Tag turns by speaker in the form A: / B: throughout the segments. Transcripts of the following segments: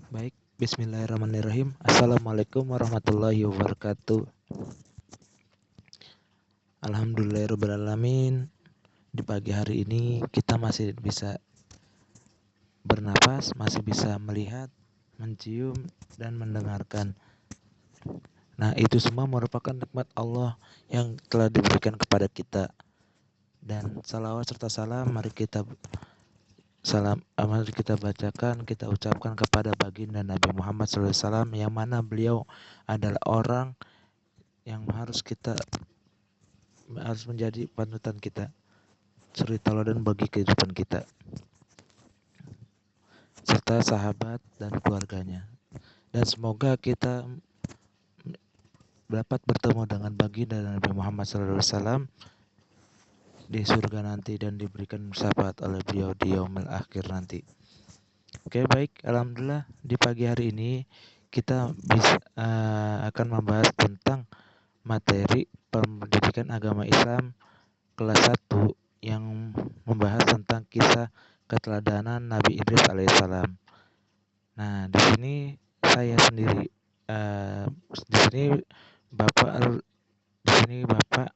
A: Baik, bismillahirrahmanirrahim. Assalamualaikum warahmatullahi wabarakatuh. Alhamdulillahirrahmanirrahim. Di pagi hari ini kita masih bisa bernapas, masih bisa melihat, mencium, dan mendengarkan. Nah, itu semua merupakan nikmat Allah yang telah diberikan kepada kita. Dan salawat serta salam mari kita bacakan, kita ucapkan kepada baginda Nabi Muhammad SAW, yang mana beliau adalah orang yang harus menjadi panutan kita, suri tauladan bagi kehidupan kita, serta sahabat dan keluarganya. Dan semoga kita dapat bertemu dengan baginda Nabi Muhammad SAW di surga nanti dan diberikan syafaat oleh beliau di yaumil akhir nanti. Oke, baik, alhamdulillah di pagi hari ini kita akan membahas tentang materi pendidikan agama Islam kelas 1 yang membahas tentang kisah keteladanan Nabi Idris alaihissalam. Nah, di sini saya sendiri, di sini Bapak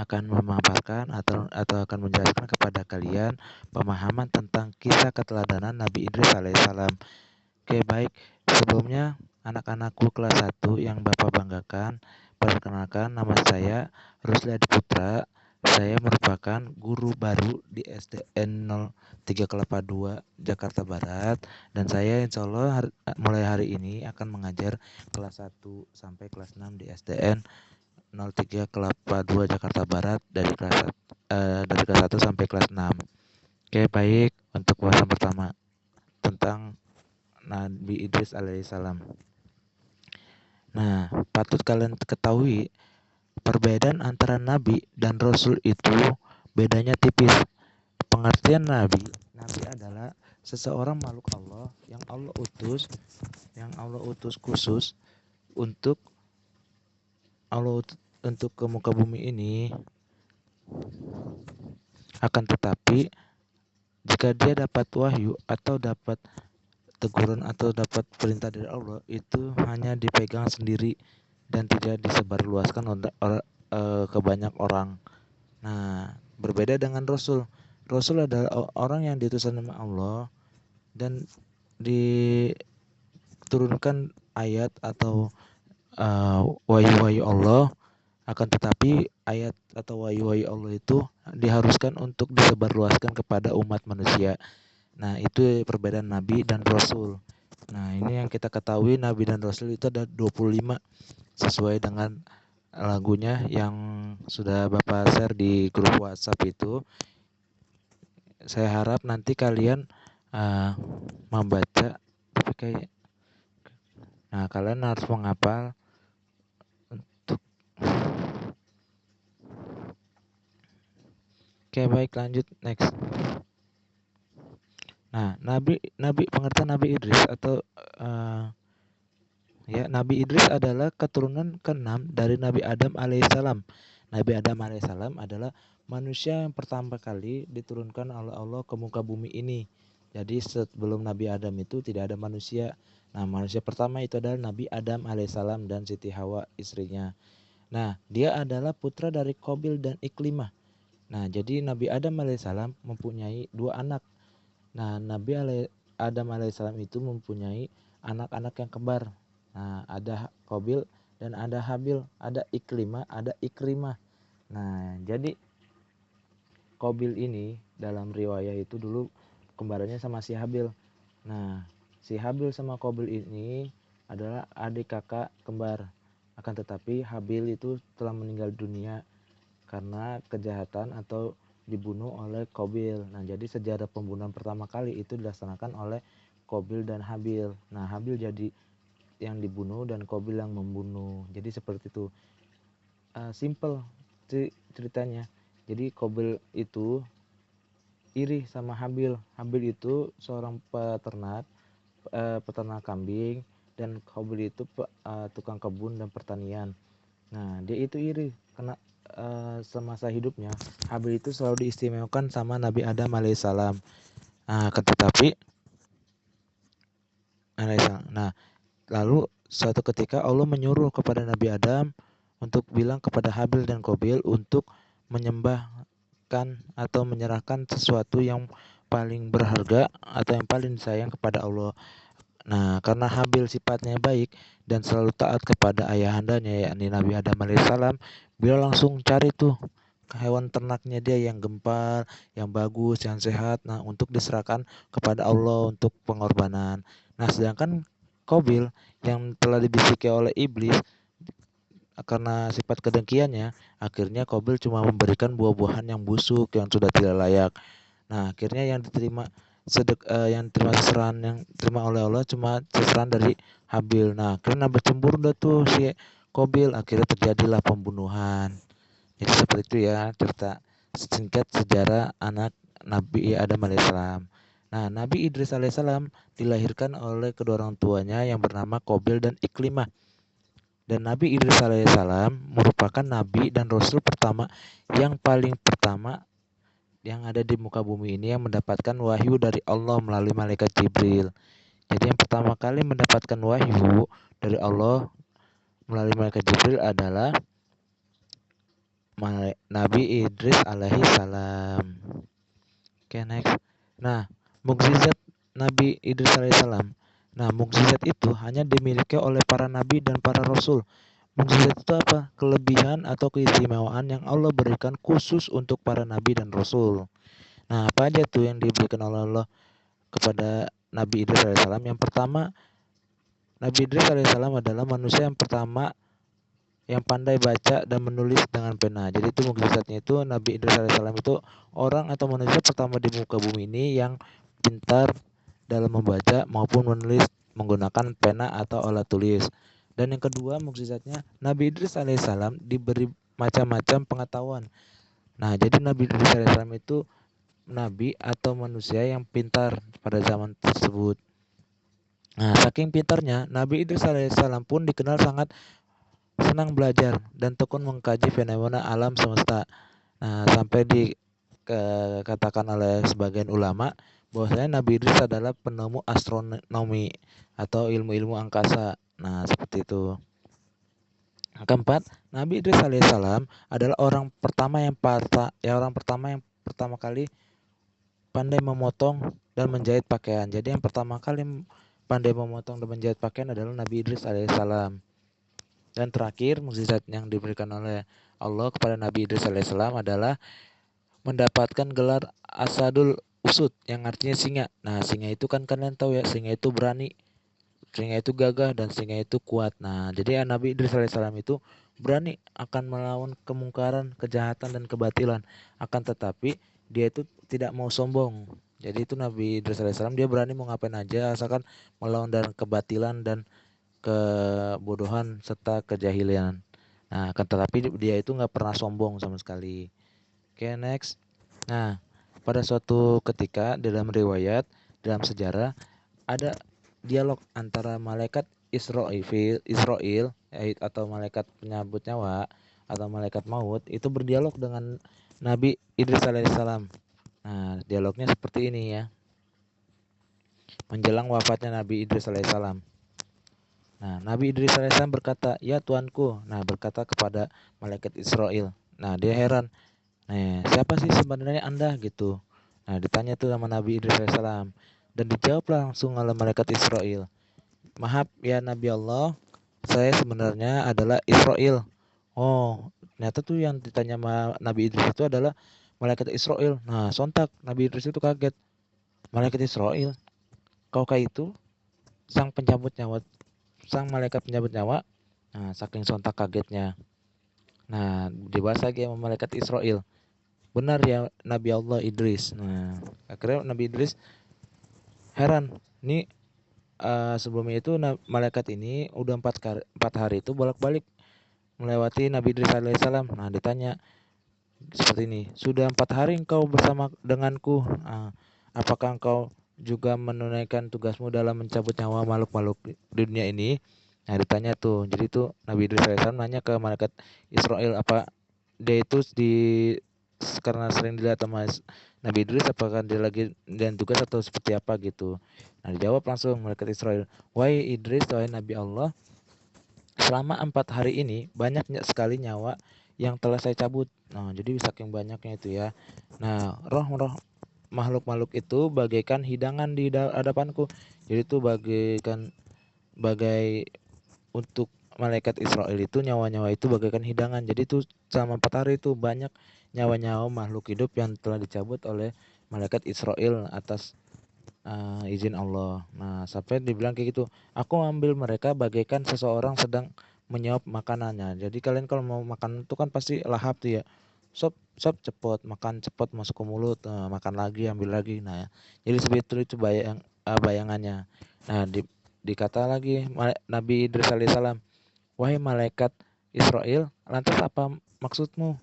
A: akan memaparkan atau akan menjelaskan kepada kalian pemahaman tentang kisah keteladanan Nabi Idris alaihissalam. Oke, baik. Sebelumnya, anak-anakku kelas 1 yang Bapak banggakan, perkenalkan, nama saya Rusli Adi Putra. Saya merupakan guru baru di SDN 03 Kelapa 2 Jakarta Barat, dan saya insya Allah mulai hari ini akan mengajar kelas 1 sampai kelas 6 di SDN 03 Kelapa 2 Jakarta Barat dari kelas 1 sampai kelas 6. Oke, baik. Untuk bahasan pertama tentang Nabi Idris alaihissalam. Nah, patut kalian ketahui, perbedaan antara nabi dan rasul itu bedanya tipis. Pengertian nabi adalah seseorang makhluk Allah yang Allah utus khusus untuk ke muka bumi ini. Akan tetapi, jika dia dapat wahyu atau dapat teguran atau dapat perintah dari Allah, itu hanya dipegang sendiri dan tidak disebarluaskan ke banyak orang. Nah, berbeda dengan Rasul. Rasul adalah orang yang diutus oleh Allah dan diturunkan ayat atau wahyu-wahyu Allah. Akan tetapi ayat atau wahyu-wahyu Allah itu diharuskan untuk disebarluaskan kepada umat manusia. Nah, itu perbedaan Nabi dan Rasul. Nah, ini yang kita ketahui, Nabi dan Rasul itu ada 25 sesuai dengan lagunya yang sudah Bapak share di grup WhatsApp itu. Saya harap nanti kalian membaca, kalian harus menghafal untuk. Oke, baik, lanjut next. Nah, pengertian Nabi Idris atau Nabi Idris adalah keturunan ke-6 dari Nabi Adam alaihissalam. Nabi Adam alaihissalam adalah manusia yang pertama kali diturunkan oleh Allah ke muka bumi ini. Jadi sebelum Nabi Adam itu tidak ada manusia. Nah, manusia pertama itu adalah Nabi Adam alaihissalam dan Siti Hawa istrinya. Nah, dia adalah putra dari Qabil dan Iklimah. Nah, jadi Nabi Adam alaihissalam mempunyai 2 anak. Nah, Adam alaihissalam itu mempunyai anak-anak yang kembar. Nah, ada Qabil dan ada Habil, ada Iklimah, ada Ikrimah. Nah, jadi Qabil ini dalam riwayah itu dulu kembarannya sama si Habil. Nah, si Habil sama Qabil ini adalah adik kakak kembar. Akan tetapi Habil itu telah meninggal dunia karena kejahatan atau dibunuh oleh Qabil. Nah, jadi sejarah pembunuhan pertama kali itu dilaksanakan oleh Qabil dan Habil. Nah, Habil jadi yang dibunuh dan Qabil yang membunuh. Jadi seperti itu. Simple ceritanya. Jadi Qabil itu iri sama Habil. Habil itu seorang peternak kambing, dan Qabil itu tukang kebun dan pertanian. Nah, dia itu iri karena semasa hidupnya Habil itu selalu diistimewakan sama Nabi Adam alaihissalam. Tetapi alaihissalam. Nah, lalu suatu ketika Allah menyuruh kepada Nabi Adam untuk bilang kepada Habil dan Qabil untuk menyembahkan atau menyerahkan sesuatu yang paling berharga atau yang paling disayang kepada Allah. Nah, karena Habil sifatnya baik dan selalu taat kepada ayahandanya yakni Nabi Adam alaihissalam, beliau langsung cari tuh hewan ternaknya dia yang gempal, yang bagus, yang sehat. Nah, untuk diserahkan kepada Allah untuk pengorbanan. Nah, sedangkan Qabil yang telah dibisiki oleh iblis karena sifat kedengkiannya, akhirnya Qabil cuma memberikan buah-buahan yang busuk yang sudah tidak layak. Nah, akhirnya yang terima seserahan yang terima oleh Allah cuma seserahan dari Habil. Nah, karena bercemburu dah tuh si Qabil, akhirnya terjadilah pembunuhan. Jadi seperti itu ya cerita singkat sejarah anak Nabi Adam alaihissalam. Nah, Nabi Idris alaihissalam dilahirkan oleh kedua orang tuanya yang bernama Qabil dan Iklimah. Dan Nabi Idris alaihissalam merupakan nabi dan rasul pertama yang paling pertama yang ada di muka bumi ini yang mendapatkan wahyu dari Allah melalui malaikat Jibril. Jadi yang pertama kali mendapatkan wahyu dari Allah melalui malaikat Jibril adalah Nabi Idris alaihi salam. Oke, next. Nah, mukjizat Nabi Idris alaihi salam. Nah, mukjizat itu hanya dimiliki oleh para nabi dan para rasul. Mukjizat itu apa? Kelebihan atau keistimewaan yang Allah berikan khusus untuk para nabi dan rasul. Nah, apa aja tuh yang diberikan oleh Allah kepada Nabi Idris alaihissalam? Yang pertama, Nabi Idris alaihissalam adalah manusia yang pertama yang pandai baca dan menulis dengan pena. Jadi itu mukjizatnya itu Nabi Idris alaihissalam itu orang atau manusia pertama di muka bumi ini yang pintar dalam membaca maupun menulis menggunakan pena atau alat tulis. Dan yang kedua mukjizatnya Nabi Idris alaihissalam diberi macam-macam pengetahuan. Nah, jadi Nabi Idris alaihissalam itu nabi atau manusia yang pintar pada zaman tersebut. Nah, saking pintarnya, Nabi Idris alaihissalam pun dikenal sangat senang belajar dan tekun mengkaji fenomena alam semesta. Nah, sampai dikatakan oleh sebagian ulama bahwasanya Nabi Idris adalah penemu astronomi atau ilmu-ilmu angkasa. Nah, seperti itu. Yang keempat, Nabi Idris alaihissalam adalah orang pertama yang pertama kali pandai memotong dan menjahit pakaian. Jadi yang pertama kali pandai memotong dan menjahit pakaian adalah Nabi Idris alaihissalam. Dan terakhir, mukjizat yang diberikan oleh Allah kepada Nabi Idris alaihissalam adalah mendapatkan gelar Asadul Usud yang artinya singa. Nah, singa itu kan kalian tahu ya, singa itu berani, singa itu gagah, dan singa itu kuat. Nah, jadi Nabi Idris alaihissalam itu berani akan melawan kemungkaran, kejahatan, dan kebatilan. Akan tetapi dia itu tidak mau sombong. Jadi itu Nabi Idris alaihissalam dia berani mau ngapain aja asalkan melawan dan kebatilan dan kebodohan serta kejahilian. Nah, akan tetapi dia itu nggak pernah sombong sama sekali. Oke, next. Nah, pada suatu ketika dalam riwayat, dalam sejarah ada dialog antara malaikat Israel atau malaikat penyambut nyawa atau malaikat maut itu berdialog dengan Nabi Idris alaihissalam. Nah, dialognya seperti ini ya. Menjelang wafatnya Nabi Idris alaihissalam. Nah, Nabi Idris alaihissalam berkata, "Ya Tuanku." Nah, berkata kepada malaikat Israel. Nah, dia heran. Nah, siapa sih sebenarnya Anda gitu. Nah, ditanya tuh sama Nabi Idris alaihissalam. Dan dijawab langsung oleh malaikat Israel. "Maaf ya Nabi Allah, saya sebenarnya adalah Israel." Oh, ternyata tuh yang ditanya sama Nabi Idris itu adalah malaikat Israel. Nah, sontak Nabi Idris itu kaget. Malaikat Israel, kaukah itu sang penyambut nyawa, sang malaikat penyambut nyawa? Nah, saking sontak kagetnya. Nah, dibahas lagi sama malaikat Israel. "Benar ya Nabi Allah Idris." Nah, akhirnya Nabi Idris heran. Ini sebelumnya itu malaikat ini udah 4 hari itu bolak-balik melewati Nabi Idris alaihissalam. Nah, ditanya seperti ini, "Sudah 4 hari engkau bersama denganku. Apakah engkau juga menunaikan tugasmu dalam mencabut nyawa makhluk-makhluk di dunia ini?" Nah, ditanya tuh. Jadi tuh Nabi Idris alaihissalam nanya ke malaikat Israel apa dia itu karena sering dilihat sama Nabi Idris, apakah dia lagi dan tugas atau seperti apa gitu. Nah, dijawab langsung malaikat Israel, wahai Idris, wahai Nabi Allah, selama 4 hari ini banyak sekali nyawa yang telah saya cabut. Nah, jadi saking banyaknya itu ya. Nah, roh-roh makhluk-makhluk itu bagaikan hidangan di hadapanku. Jadi itu bagaikan bagai untuk malaikat Israel itu, nyawa-nyawa itu bagaikan hidangan. Jadi itu selama 4 hari itu banyak nyawa-nyawa makhluk hidup yang telah dicabut oleh malaikat Israel atas izin Allah. Nah, sampai dibilang kayak gitu, aku ambil mereka bagaikan seseorang sedang menyuap makanannya. Jadi kalian kalau mau makan itu kan pasti lahap tuh ya. Sop sop cepot, makan cepot masuk ke mulut, makan lagi, ambil lagi. Nah, jadi seperti itu bayangannya. Nah, dikata lagi Nabi Idris alaihissalam, wahai malaikat Israel, lantas apa maksudmu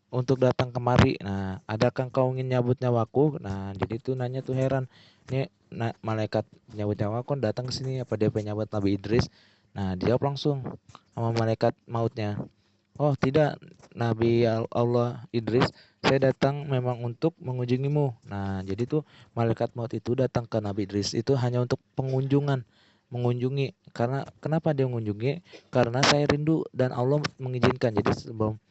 A: untuk datang kemari? Nah, adakah kau ingin nyabut nyawaku? Nah, jadi tuh nanya tuh heran. Ini malaikat nyabut nyawaku datang ke sini, apa dia pengen nyabut Nabi Idris? Nah, dijawab langsung sama malaikat mautnya. Oh, tidak, Nabi Allah Idris, saya datang memang untuk mengunjungimu. Nah, jadi tuh malaikat maut itu datang ke Nabi Idris itu hanya untuk pengunjungan, mengunjungi. Karena kenapa dia mengunjungi? Karena saya rindu dan Allah mengizinkan. Jadi sebelum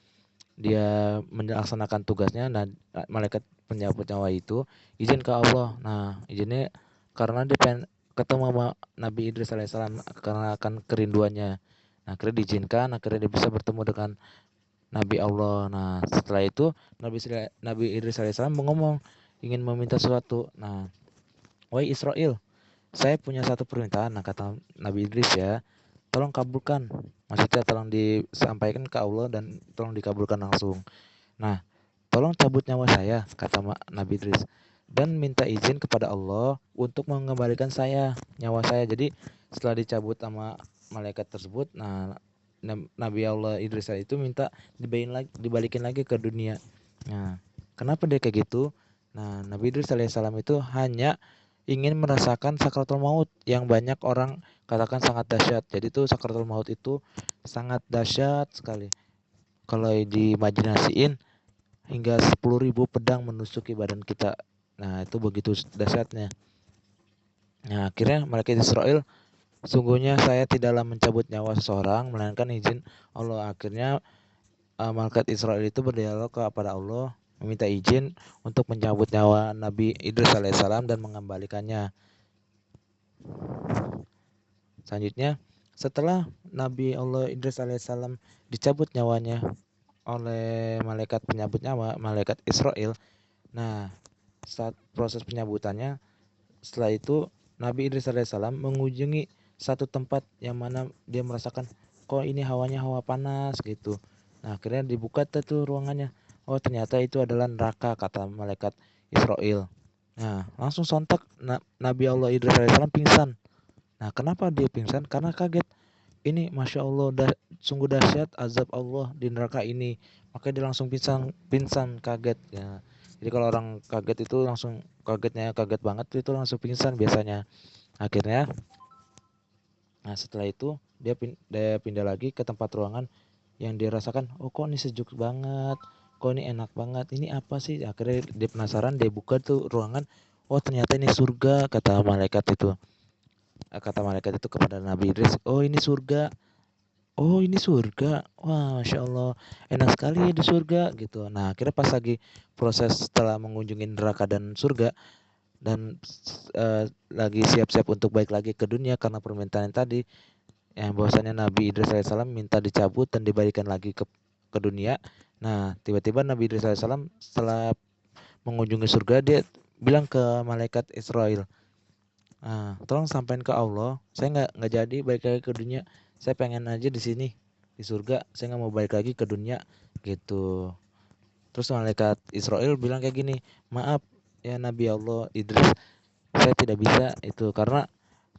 A: dia melaksanakan tugasnya, nah malaikat penyabut nyawa itu izin ke Allah. Nah, izinnya karena dia pengen ketemu sama Nabi Idris alaihissalam karena akan kerinduannya. Nah, akhirnya diizinkan, akhirnya dia bisa bertemu dengan Nabi Allah. Nah, setelah itu Nabi Idris alaihissalam ngomong ingin meminta sesuatu. Nah, wahai Israel, saya punya satu permintaan. Nah, kata Nabi Idris ya, tolong kabulkan. Maksudnya tolong disampaikan ke Allah dan tolong dikabulkan langsung. Nah, tolong cabut nyawa saya, kata Nabi Idris, dan minta izin kepada Allah untuk mengembalikan nyawa saya. Jadi setelah dicabut sama malaikat tersebut, nah Nabi Allah Idris itu minta dibalikin lagi ke dunia. Nah, kenapa dia kayak gitu? Nah, Nabi Idris alaihissalam itu hanya ingin merasakan sakaratul maut yang banyak orang katakan sangat dahsyat. Jadi itu sakaratul maut itu sangat dahsyat sekali. Kalau diimajinasiin hingga 10.000 pedang menusuki badan kita. Nah, itu begitu dahsyatnya. Nah, akhirnya malaikat Israel, sungguhnya saya tidaklah mencabut nyawa seseorang melainkan izin Allah. Akhirnya malaikat Israel itu berdialog kepada Allah, meminta izin untuk mencabut nyawa Nabi Idris alaihissalam dan mengembalikannya. Selanjutnya, setelah Nabi Allah Idris alaihissalam dicabut nyawanya oleh malaikat penyabut nyawa, malaikat Israel. Nah, saat proses penyabutannya, setelah itu Nabi Idris alaihissalam mengunjungi satu tempat yang mana dia merasakan kok ini hawanya hawa panas gitu. Nah, akhirnya dibuka tuh ruangannya. Oh, ternyata itu adalah neraka, kata malaikat Israel. Nah, langsung sontak Nabi Allah Idris alaihissalam pingsan. Nah, kenapa dia pingsan? Karena kaget. Ini Masya Allah, sungguh dahsyat azab Allah di neraka ini. Makanya dia langsung pingsan kaget ya. Jadi kalau orang kaget itu langsung kaget banget itu langsung pingsan biasanya. Akhirnya, nah setelah itu dia pindah lagi ke tempat ruangan yang dia rasakan. Oh, kok ini sejuk banget, kok ini enak banget, ini apa sih? Akhirnya dia penasaran, dia buka tuh ruangan. Oh, ternyata ini surga, kata malaikat itu. Kata malaikat itu kepada Nabi Idris, oh ini surga. Oh, ini surga. Wah, Masya Allah, enak sekali ya di surga gitu. Nah, akhirnya pas lagi proses setelah mengunjungi neraka dan surga dan lagi siap-siap untuk balik lagi ke dunia karena permintaan yang tadi, yang bahwasanya Nabi Idris alaihissalam minta dicabut dan dibalikan lagi ke dunia. Nah, tiba-tiba Nabi Idris alaihissalam setelah mengunjungi surga, dia bilang ke malaikat Israel, tolong sampaikan ke Allah, saya nggak jadi balik lagi ke dunia, saya pengen aja di sini di surga, saya nggak mau balik lagi ke dunia gitu. Terus malaikat Israel bilang kayak gini, maaf ya Nabi Allah Idris, saya tidak bisa itu karena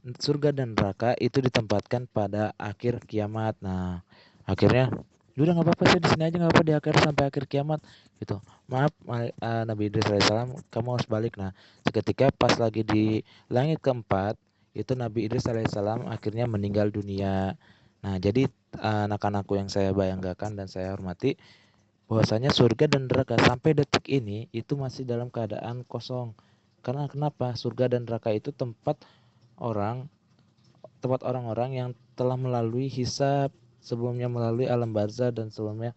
A: surga dan neraka itu ditempatkan pada akhir kiamat. Nah, akhirnya udah nggak apa-apa, saya di sini aja nggak apa-apa, di akhir sampai akhir kiamat gitu. Maaf Nabi Idris alaihissalam, kamu harus balik. Nah, seketika pas lagi di langit keempat itu Nabi Idris alaihissalam akhirnya meninggal dunia. Nah, jadi anak-anakku yang saya banggakan dan saya hormati, bahwasanya surga dan neraka sampai detik ini itu masih dalam keadaan kosong. Karena kenapa? Surga dan neraka itu orang tempat orang-orang yang telah melalui hisab, sebelumnya melalui alam barzah, dan sebelumnya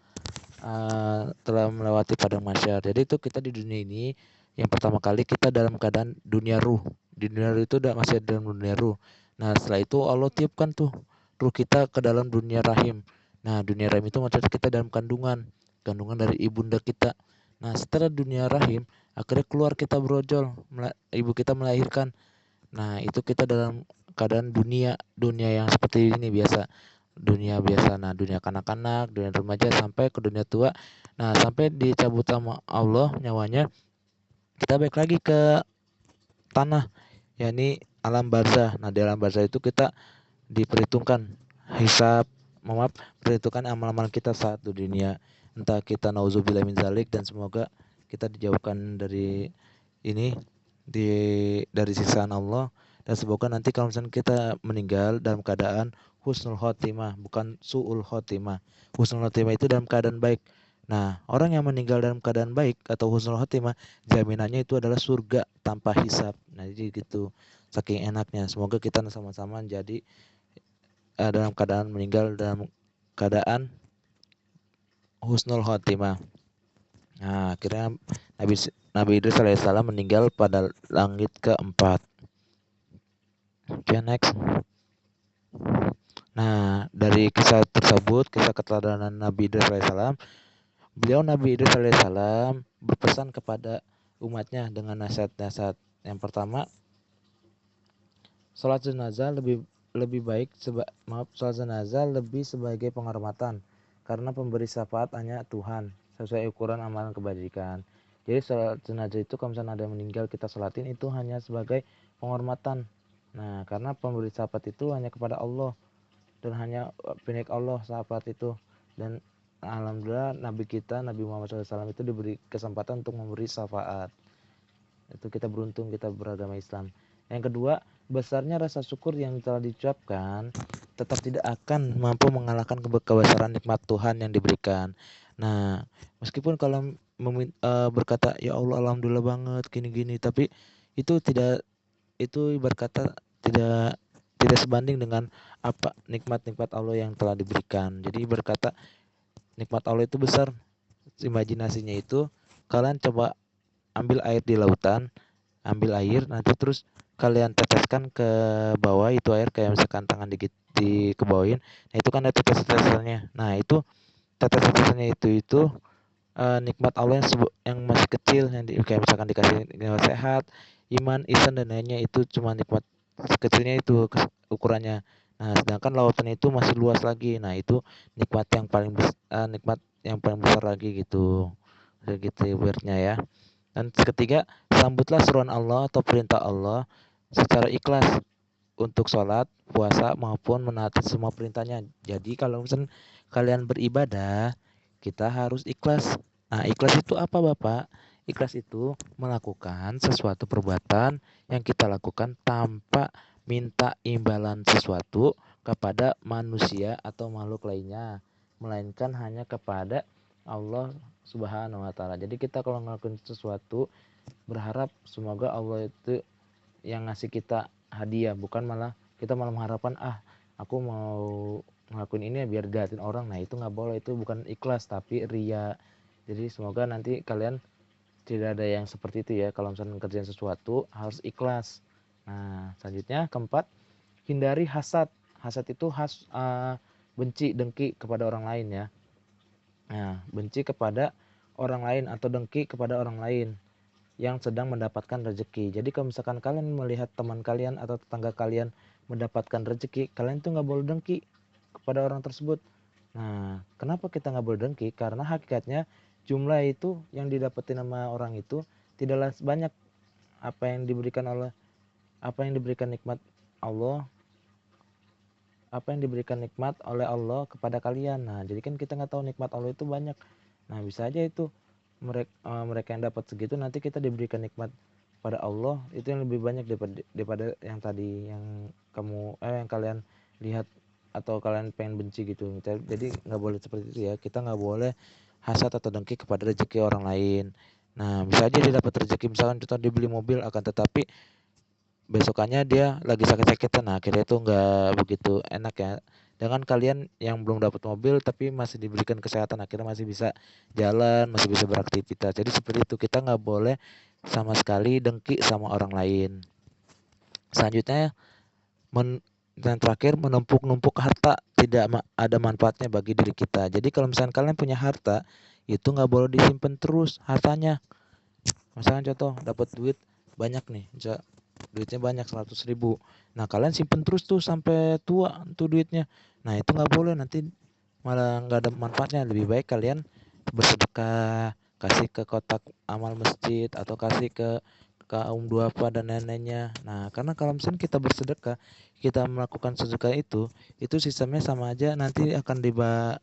A: telah melewati padang mahsyar. Jadi itu kita di dunia ini yang pertama kali kita dalam keadaan dunia ruh. Di dunia ruh itu masih dalam dunia ruh. Nah, setelah itu Allah tiupkan tuh ruh kita ke dalam dunia rahim. Nah, dunia rahim itu maksudnya kita dalam kandungan dari ibunda kita. Nah, setelah dunia rahim, akhirnya keluar kita brojol, ibu kita melahirkan. Nah, itu kita dalam keadaan dunia yang seperti ini biasa. Dunia biasa. Nah, dunia kanak-kanak, dunia remaja sampai ke dunia tua. Nah, sampai dicabut sama Allah nyawanya, kita balik lagi ke tanah, yakni alam barzah. Nah, di alam barzah itu kita diperhitungkan hisab, maaf, perhitungkan amal-amal kita saat di dunia. Entah kita nauzubillah min zalik, dan semoga kita dijauhkan dari ini dari siksaan Allah, dan semoga nanti kalau misalnya kita meninggal dalam keadaan husnul khotimah, bukan suul khotimah. Husnul khotimah itu dalam keadaan baik. Nah, orang yang meninggal dalam keadaan baik atau husnul khotimah, jaminannya itu adalah surga tanpa hisab. Nah, jadi gitu. Saking enaknya. Semoga kita sama-sama jadi dalam keadaan meninggal dalam keadaan husnul khotimah. Nah, akhirnya Nabi Nabi Idris alaihissalam meninggal pada langit keempat. Oke, next. Nah, dari kisah tersebut, kisah keteladanan Nabi Idris alaihissalam, Nabi Idris alaihissalam berpesan kepada umatnya dengan nasihat-nasihat. Yang pertama, sholat jenazah lebih baik sholat jenazah lebih sebagai penghormatan, karena pemberi syafaat hanya Tuhan sesuai ukuran amalan kebajikan. Jadi sholat jenazah itu kalau misalnya ada yang meninggal kita sholatin itu hanya sebagai penghormatan. Nah, karena pemberi syafaat itu hanya kepada Allah, dan hanya milik Allah syafaat itu. Dan alhamdulillah Nabi kita Nabi Muhammad SAW itu diberi kesempatan untuk memberi syafaat. Itu kita beruntung kita beragama Islam. Yang kedua, besarnya rasa syukur yang telah diucapkan tetap tidak akan mampu mengalahkan kebesaran nikmat Tuhan yang diberikan. Nah, meskipun kalau berkata ya Allah alhamdulillah banget gini-gini, tapi itu berkata tidak tidak sebanding dengan apa nikmat-nikmat Allah yang telah diberikan. Jadi berkata nikmat Allah itu besar. Imajinasinya itu kalian coba ambil air di lautan, ambil air nanti terus kalian teteskan ke bawah itu air, kayak misalkan tangan di kebawahin. Nah, itu kan ada tetes-tetesannya. Nah, itu tetes-tetesannya itu nikmat Allah yang masih kecil, yang kayak misalkan dikasih nikmat sehat, iman, ihsan, dan lainnya, itu cuma nikmat kecilnya itu ukurannya. Nah, sedangkan lautan itu masih luas lagi. Nah, itu nikmat yang paling besar lagi gitu. Udah gitu ibaratnya ya. Dan ketiga, sambutlah seruan Allah atau perintah Allah secara ikhlas untuk sholat, puasa, maupun menaati semua perintahnya. Jadi kalau misalnya kalian beribadah, kita harus ikhlas. Nah, ikhlas itu apa, Bapak? Ikhlas itu melakukan sesuatu perbuatan yang kita lakukan tanpa minta imbalan sesuatu kepada manusia atau makhluk lainnya, melainkan hanya kepada Allah Subhanahu wa taala. Jadi kita kalau ngelakuin sesuatu berharap semoga Allah itu yang ngasih kita hadiah, bukan kita malah mengharapkan aku mau ngelakuin ini ya biar dilihatin orang. Nah, itu nggak boleh, itu bukan ikhlas tapi ria. Jadi semoga nanti kalian tidak ada yang seperti itu ya. Kalau misalnya kerjain sesuatu harus ikhlas. Nah, selanjutnya keempat, hindari hasad. Hasad itu benci, dengki kepada orang lain ya. Nah, benci kepada orang lain atau dengki kepada orang lain yang sedang mendapatkan rezeki. Jadi kalau misalkan kalian melihat teman kalian atau tetangga kalian mendapatkan rezeki, kalian tuh nggak boleh dengki kepada orang tersebut. Nah, kenapa kita nggak boleh dengki? Karena hakikatnya jumlah itu yang didapetin sama orang itu tidaklah banyak apa yang diberikan nikmat Allah, apa yang diberikan nikmat oleh Allah kepada kalian. Nah, jadi kan kita nggak tahu nikmat Allah itu banyak. Nah, bisa aja itu mereka yang dapat segitu, nanti kita diberikan nikmat pada Allah itu yang lebih banyak daripada yang tadi yang yang kalian lihat atau kalian pengen benci gitu. Jadi nggak boleh seperti itu ya. Kita nggak boleh hasad atau dengki kepada rezeki orang lain. Nah, bisa aja dia dapat rezeki, misalkan contoh dia beli mobil, akan tetapi besokannya dia lagi sakit-sakitan. Nah, akhirnya itu nggak begitu enak ya. Dengan kalian yang belum dapat mobil tapi masih diberikan kesehatan, akhirnya masih bisa jalan, masih bisa beraktivitas. Jadi seperti itu, kita nggak boleh sama sekali dengki sama orang lain. Selanjutnya, dan terakhir, menumpuk-numpuk harta tidak ada manfaatnya bagi diri kita. Jadi kalau misalkan kalian punya harta, itu nggak boleh disimpan terus hartanya. Misalkan contoh dapat duit banyak nih, duitnya banyak 100.000. Nah, kalian simpen terus tuh sampai tua tuh duitnya. Nah, itu nggak boleh, nanti malah nggak ada manfaatnya. Lebih baik kalian bersedekah, kasih ke kotak amal masjid, atau kasih ke kaum duafa dan neneknya. Nah, karena kalau misalnya kita bersedekah, kita melakukan sedekah itu sistemnya sama aja, nanti akan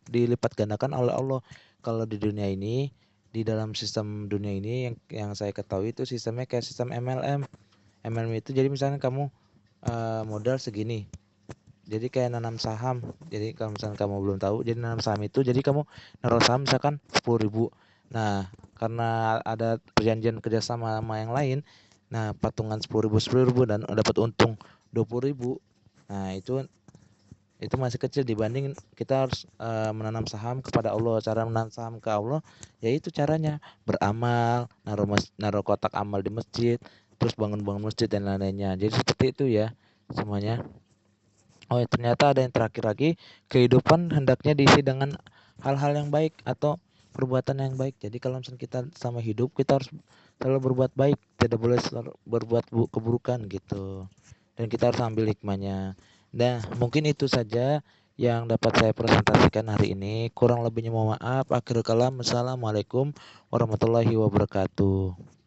A: dilipat gandakan oleh Allah. Kalau di dunia ini, di dalam sistem dunia ini yang saya ketahui itu sistemnya kayak sistem MLM. MLM itu jadi misalnya kamu modal segini, jadi kayak nanam saham. Jadi kalau misalnya kamu belum tahu, jadi nanam saham itu, jadi kamu naruh saham misalkan 10.000. Nah, karena ada perjanjian kerjasama sama yang lain, nah patungan 10.000 dan dapat untung 20.000. Nah, itu masih kecil dibanding kita harus menanam saham kepada Allah. Cara menanam saham ke Allah yaitu caranya beramal, naruh kotak amal di masjid, terus bangun-bangun masjid dan lain-lainnya. Jadi seperti itu ya semuanya. Oh ya, ternyata ada yang terakhir lagi, kehidupan hendaknya diisi dengan hal-hal yang baik atau perbuatan yang baik. Jadi kalau misalnya kita sama hidup, kita harus selalu berbuat baik, tidak boleh berbuat keburukan gitu. Dan kita harus ambil hikmahnya. Nah, mungkin itu saja yang dapat saya presentasikan hari ini. Kurang lebihnya mohon maaf. Akhirul kalam. Assalamualaikum warahmatullahi wabarakatuh.